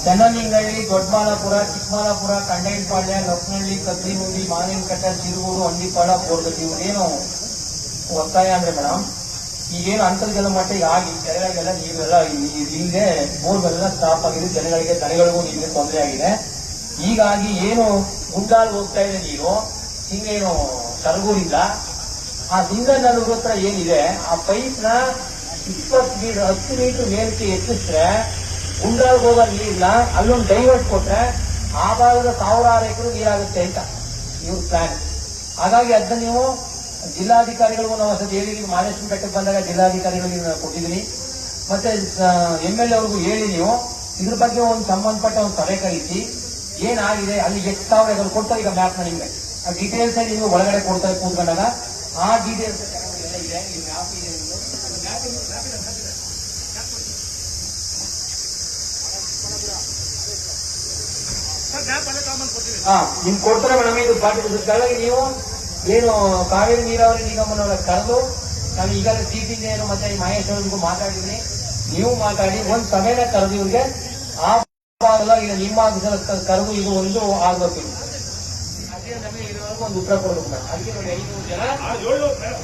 ಚೆನ್ನಲಿಂಗಳ್ಳಿ, ದೊಡ್ಡಮಾಲಾಪುರ, ಚಿಕ್ಕಮಾಲಾಪುರ, ಕಂಡೈನಪಾಳ್ಯ, ಲಕ್ನಳ್ಳಿ, ಕದ್ರಿಮೂಡಿ, ಮಾವಿನಕಟ್ಟೆ, ಸಿರುಗೂರು, ಹಂದಿಪಾಳ, ಬೋರ್ಗಟ್ಟಿ ಇವ್ರೇನು ಒತ್ತಾಯ ಅಂದ್ರೆ ಮೇಡಮ್, ಈಗೇನು ಅಂತರ್ಜಲ ಮಟ್ಟ ಆಗಿ ಕೆರೆಗಳಿಗೆಲ್ಲ ನೀರೆಲ್ಲ ಇಲ್ಲದೆ ಬೋರ್ಗಳೆಲ್ಲ ಸ್ಟಾಪ್ ಆಗಿದೆ, ಜನಗಳಿಗೆ ದನಗಳಿಗೂ ನೀರಿಗೆ ತೊಂದರೆ ಆಗಿದೆ. ಹೀಗಾಗಿ ಏನು ಗುಂಡಾಲ್ ಹೋಗ್ತಾ ಇದೆ ನೀರು, ಹಿಂಗೇನು ಸರಗೂರಿಲ್ಲ ಆ ಸಿಂಗನಲ್ಲೂರು ಹತ್ರ ಏನಿದೆ ಆ ಪೈಪ್ ನ 20 ಮೀಟರ್ 10 ಮೀಟರ್ ಮೇಲಕ್ಕೆ ಎತ್ತಿಸಿದ್ರೆ ಗುಂಡಾಲ್ಗೆ ಹೋಗೋ ನೀರಿಲ್ಲ, ಅಲ್ಲೊಂದು ಡೈವರ್ಟ್ ಕೊಟ್ರೆ ಆ ಭಾಗದ 1000 ಎಕರೆ ನೀರಾಗುತ್ತೆ ಅಂತ ಇವ್ರ ಪ್ಲಾನ್. ಹಾಗಾಗಿ ಅದನ್ನ ನೀವು ಜಿಲ್ಲಾಧಿಕಾರಿಗಳಿಗೂ ನಾವು ಹೊಸದು ಹೇಳಿದೀವಿ, ಮಹದೇಶ್ವರ ಬೆಟ್ಟಕ್ಕೆ ಬಂದಾಗ ಜಿಲ್ಲಾಧಿಕಾರಿಗಳಿಗೆ ಕೊಟ್ಟಿದ್ದೀನಿ, ಮತ್ತೆ MLA ಅವ್ರಿಗೂ ಹೇಳಿ ನೀವು ಇದ್ರ ಬಗ್ಗೆ ಒಂದು ಸಂಬಂಧಪಟ್ಟ ಒಂದು ಸಭೆ ಕರೆಸಿ ಏನಾಗಿದೆ, ಅಲ್ಲಿ ಎಷ್ಟು ಸಾವಿರ ಎಕರೆ ಕೊಡ್ತಾರೆ ಈಗ ಮ್ಯಾಪ್ ನ ನಿಮ್ಗೆ ಆ ಡೀಟೇಲ್ಸ್ ನೀವು ಒಳಗಡೆ ಕೊಡ್ತಾರೆ ಕೂತ್ಕೊಂಡಾಗ ಆ ಡೀಟೇಲ್ಸ್ ಇದೆ. ನಿಮ್ ಕೊಡ್ತಾರೆ ಮೇಡಮ್. ಇದು ಕೆಳಗೆ ನೀವು ಏನು ಕಾವೇರಿ ನೀರಾವರಿ ನಿಗಮನ ಕರೆದು ನಾನು ಈಗಾಗಲೇ ಸಿಟಿ ಏನು ಮತ್ತೆ ಮಹೇಶ್ವರಿಗೂ ಮಾತಾಡಿದ್ದೀನಿ, ನೀವು ಮಾತಾಡಿ ಒಂದು ಸಭೆನ ಕರೆದು ಇವ್ರಿಗೆ ಆ ಭಾಗಲ್ಲ ಈಗ ನಿಮ್ಮ ಕರೆದು ಇದು ಒಂದು ಆಗ್ಬೇಕು, ಅದೇ ನಮಗೆ ಇರೋವರೆಗೂ ಒಂದು ಉತ್ತರ ಕೊಡಬೇಕು ಮೇಡಮ್. ಅದಕ್ಕೆ ನೋಡಿ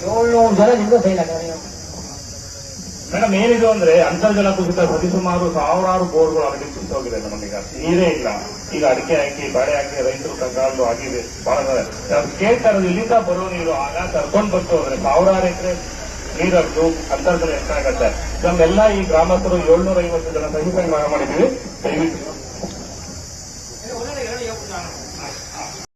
700 ಜನ ನಿಮ್ಗೆ ಸೈನ್ ಆಗ್ತಾರೆ ಮೇಡಮ್. ಏನಿದು ಅಂದ್ರೆ ಅಂತರ್ಜಲ ಕುಸಿತ ಸರಿಸುಮಾರು 1000 ಬೋರ್ಗಳು ಅಲ್ಲಿ ಕುಸಿತೋಗಿದೆ ಮೇಡಮ್. ಈಗ ನೀರೇ ಇಲ್ಲ, ಈಗ ಅಡಿಕೆ ಹಾಕಿ ಬಾಳೆ ಹಾಕಿ ರೈತರು ಕಂಗಾಲು ಆಗಿದೆ. ಬಹಳ ಕೇಳ್ತಾರೆ ಇಲ್ಲಿಂದ ಬರೋ ನೀರು ಆಗ ಕರ್ಕೊಂಡ್ ಬರ್ತು ಅಂದ್ರೆ 1000 ಎಕರೆ ನೀರದ್ದು ಅಂತರ್ಜಲ ಎಷ್ಟಾಗತ್ತೆ. ನಮ್ಮೆಲ್ಲ ಈ ಗ್ರಾಮಸ್ಥರು 750 ಜನ ಸಹಿತ ಮಾಡಿದೀವಿ. ದಯವಿಟ್ಟು